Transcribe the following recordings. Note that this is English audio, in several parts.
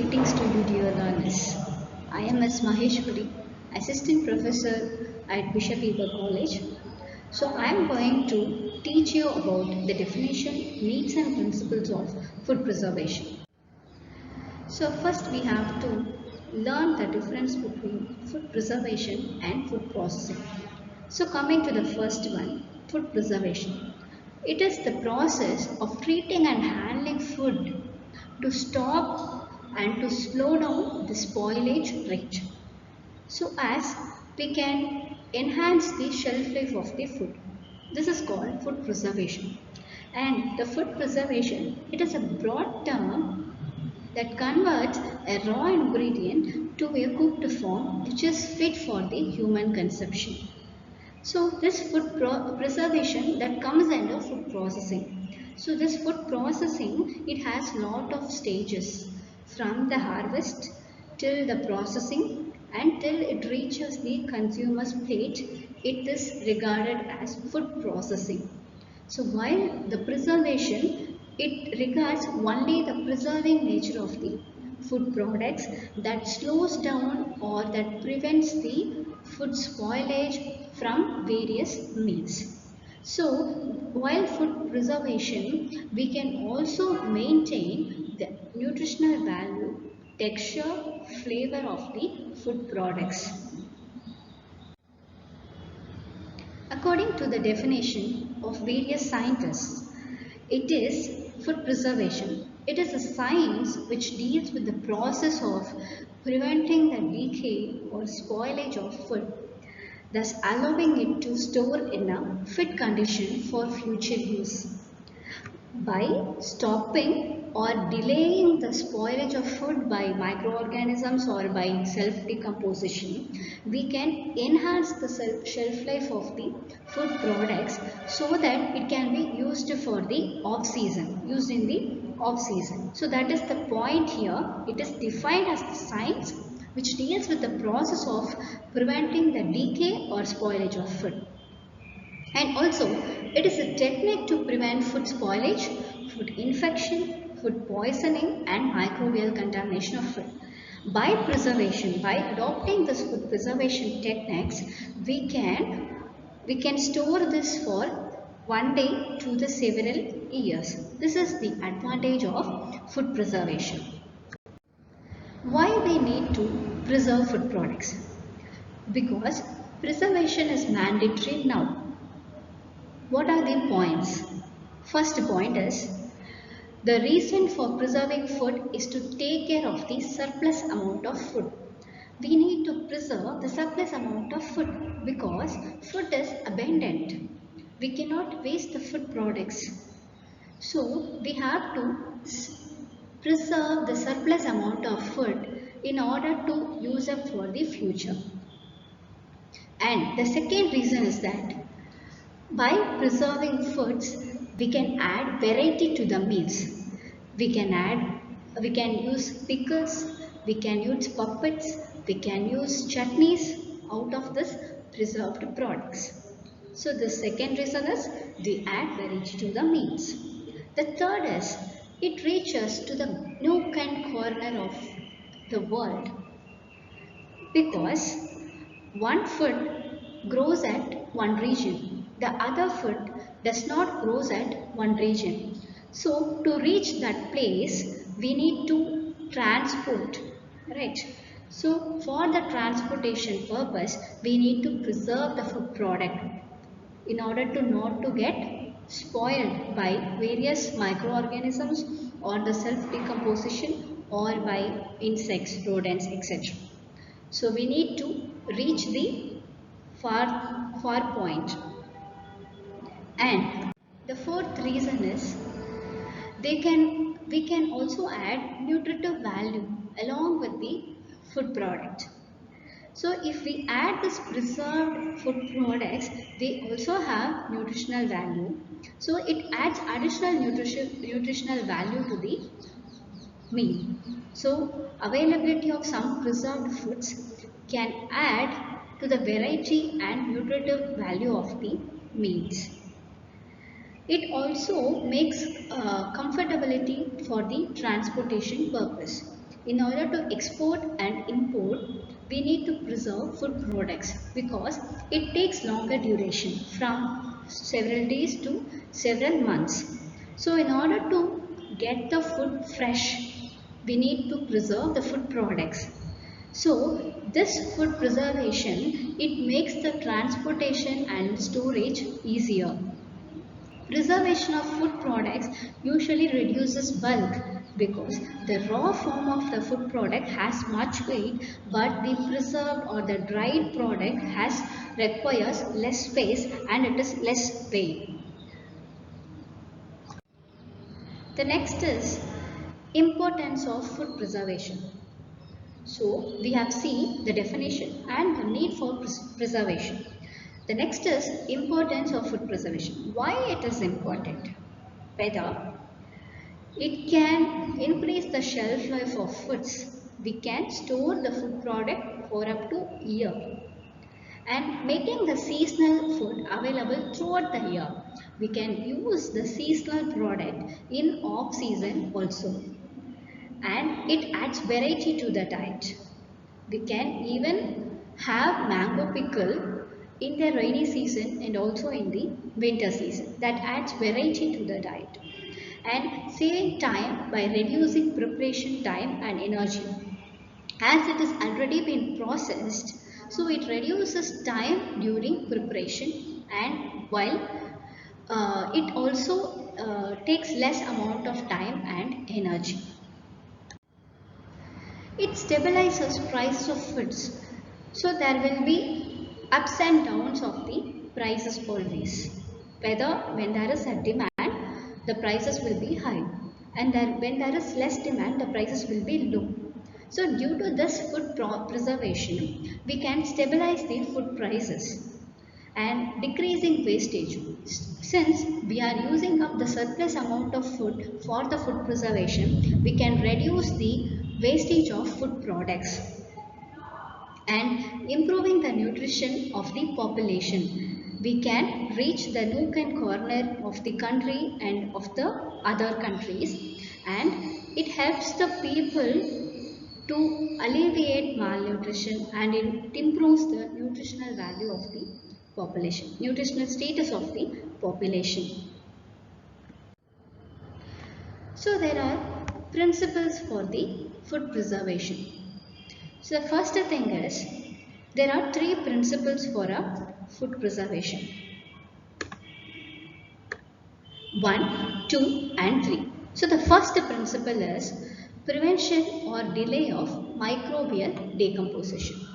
Greetings to you, dear learners. I am Ms. Maheshwari, Assistant Professor at Bishop Weber College. So, I am going to teach you about the definition, needs, and principles of food preservation. So, first we have to learn the difference between food preservation and food processing. So, coming to the first one, food preservation. It is the process of treating and handling food to stop and to slow down the spoilage rate. So as we can enhance the shelf life of the food. This is called food preservation. And the food preservation, it is a broad term that converts a raw ingredient to a cooked form which is fit for the human consumption. So this food preservation that comes under food processing. So this food processing, it has lot of stages from the harvest till the processing and till it reaches the consumer's plate. It is regarded as food processing. So while the preservation, it regards only the preserving nature of the food products that slows down or that prevents the food spoilage from various means. So while food preservation, we can also maintain the nutritional value, texture, flavor of the food products. According to the definition of various scientists, it is food preservation. It is a science which deals with the process of preventing the decay or spoilage of food, thus allowing it to store in a fit condition for future use. By stopping or delaying the spoilage of food by microorganisms or by self-decomposition, we can enhance the shelf life of the food products so that it can be used for the off-season, used in the off-season. So that is the point here. It is defined as the science which deals with the process of preventing the decay or spoilage of food. And also, it is a technique to prevent food spoilage, food infection, food poisoning and microbial contamination of food. By preservation, by adopting this food preservation techniques, we can store this for one day to the several years. This is the advantage of food preservation. Why we need to preserve food products? Because preservation is mandatory now. What are the points? First point is, the reason for preserving food is to take care of the surplus amount of food. We need to preserve the surplus amount of food because food is abundant. We cannot waste the food products. So we have to preserve the surplus amount of food in order to use it for the future. And the second reason is that by preserving foods, we can add variety to the meals. We can use pickles, we can use puppets, we can use chutneys out of this preserved products. So the second reason is we add variety to the meals. The third is it reaches to the nook and corner of the world because one food grows at one region, the other food does not grow at one region. So to reach that place, we need to transport, right? So for the transportation purpose, we need to preserve the food product in order to not to get spoiled by various microorganisms or the self-decomposition or by insects, rodents, etc. So we need to reach the far point. And the fourth reason is we can also add nutritive value along with the food product. So if we add this preserved food products, they also have nutritional value. So it adds additional nutritional value to the meal. So availability of some preserved foods can add to the variety and nutritive value of the meals. It also makes comfortability for the transportation purpose. in order to export and import, we need to preserve food products because it takes longer duration from several days to several months. So in order to get the food fresh, we need to preserve the food products. So this food preservation, it makes the transportation and storage easier. Preservation of food products usually reduces bulk because the raw form of the food product has much weight, but the preserved or the dried product requires less space and it is less weight. The next is importance of food preservation. So we have seen the definition and the need for preservation. The next is importance of food preservation. Why it is important? Whether it can increase the shelf life of foods. We can store the food product for up to a year and making the seasonal food available throughout the year. We can use the seasonal product in off season also, and it adds variety to the diet. We can even have mango pickle in the rainy season and also in the winter season. That adds variety to the diet and saving time by reducing preparation time and energy. As it is already been processed, so it reduces time during preparation and while it also takes less amount of time and energy. It stabilizes price of foods. So there will be ups and downs of the prices always. Whether when there is a demand, the prices will be high, and then when there is less demand, the prices will be low. So due to this food preservation, we can stabilize the food prices and decreasing wastage. Since we are using up the surplus amount of food for the food preservation, we can reduce the wastage of food products and improving the nutrition of the population. We can reach the nook and corner of the country and of the other countries, and it helps the people to alleviate malnutrition and it improves the nutritional value of the population, nutritional status of the population. So there are principles for the food preservation. So the first thing is there are three principles for a food preservation. 1, 2 and 3. So the first principle is prevention or delay of microbial decomposition.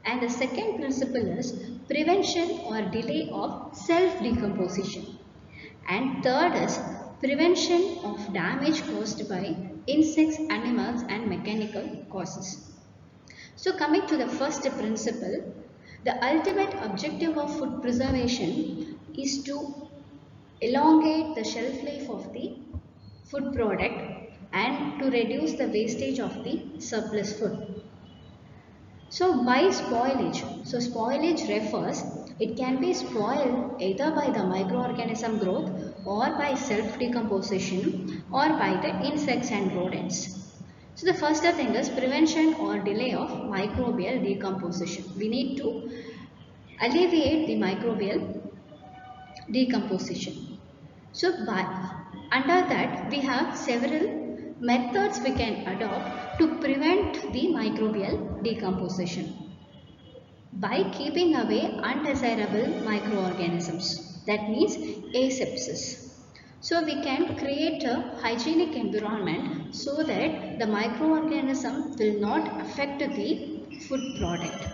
And the second principle is prevention or delay of self-decomposition. And third is prevention of damage caused by insects, animals and mechanical causes. So coming to the first principle, the ultimate objective of food preservation is to elongate the shelf life of the food product and to reduce the wastage of the surplus food. So by spoilage, so spoilage refers, it can be spoiled either by the microorganism growth or by self-decomposition or by the insects and rodents. So the first thing is prevention or delay of microbial decomposition. We need to alleviate the microbial decomposition. So under that we have several methods we can adopt to prevent the microbial decomposition by keeping away undesirable microorganisms. That means asepsis. So we can create a hygienic environment so that the microorganism will not affect the food product.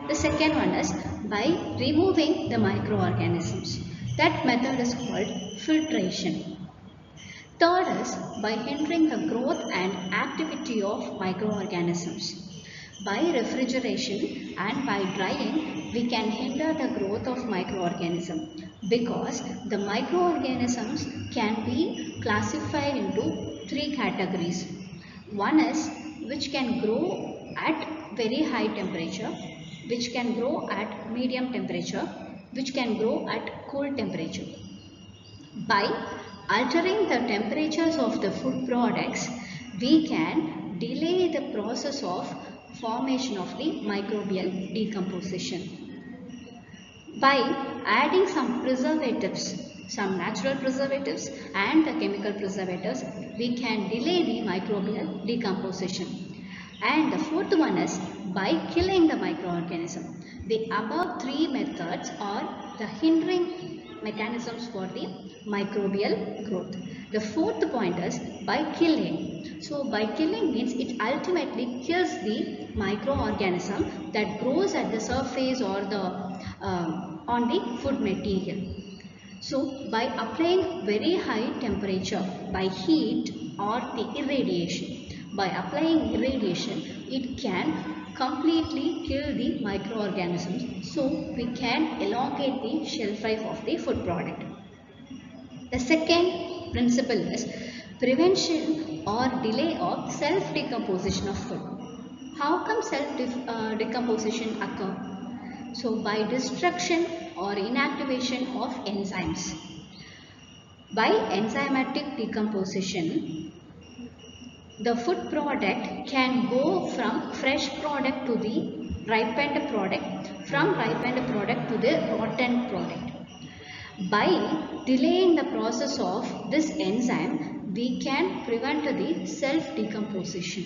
The second one is by removing the microorganisms. That method is called filtration. Third is by hindering the growth and activity of microorganisms. By refrigeration and by drying, we can hinder the growth of microorganisms because the microorganisms can be classified into three categories. One is which can grow at very high temperature, which can grow at medium temperature, which can grow at cool temperature. By altering the temperatures of the food products, we can delay the process of formation of the microbial decomposition. By adding some preservatives, some natural preservatives and the chemical preservatives, we can delay the microbial decomposition. And the fourth one is by killing the microorganism. The above three methods are the hindering mechanisms for the microbial growth. The fourth point is by killing. So by killing means it ultimately kills the microorganism that grows at the surface or the on the food material. So by applying very high temperature, by heat or the irradiation, by applying irradiation, it can completely kill the microorganisms. So we can elongate the shelf life of the food product. The second principle is prevention or delay of self-decomposition of food. How come self-decomposition occur? So by destruction or inactivation of enzymes. By enzymatic decomposition, the food product can go from fresh product to the ripened product, from ripened product to the rotten product. By delaying the process of this enzyme, we can prevent the self-decomposition.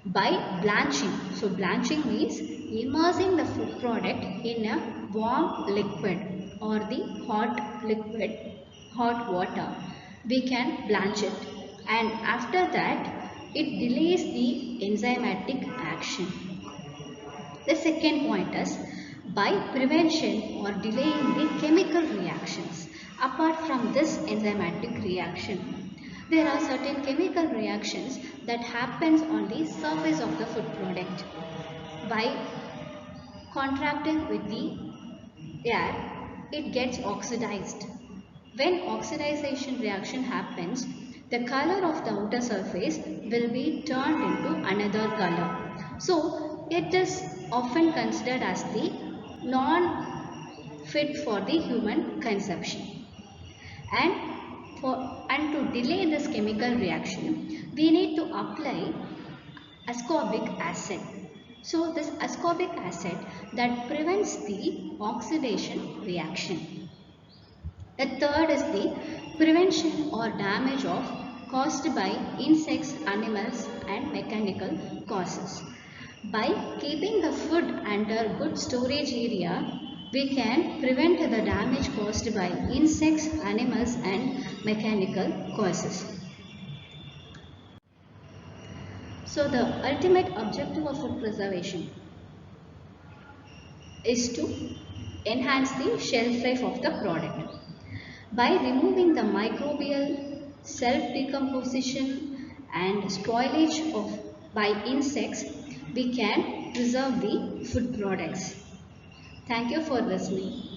By blanching, so blanching means immersing the food product in a warm liquid or the hot liquid, hot water, we can blanch it, and after that it delays the enzymatic action. The second point is by prevention or delaying the chemical reactions. Apart from this enzymatic reaction, there are certain chemical reactions that happens on the surface of the food product. By contracting with the air, it gets oxidized. When oxidization reaction happens, the color of the outer surface will be turned into another color. So it is often considered as the non-fit for the human consumption. And to delay this chemical reaction, we need to apply ascorbic acid. So this ascorbic acid that prevents the oxidation reaction. The third is the prevention or damage of caused by insects, animals and mechanical causes. By keeping the food under good storage area, we can prevent the damage caused by insects, animals and mechanical causes. So the ultimate objective of food preservation is to enhance the shelf life of the product. By removing the microbial self-decomposition and spoilage by insects, we can preserve the food products. Thank you for listening.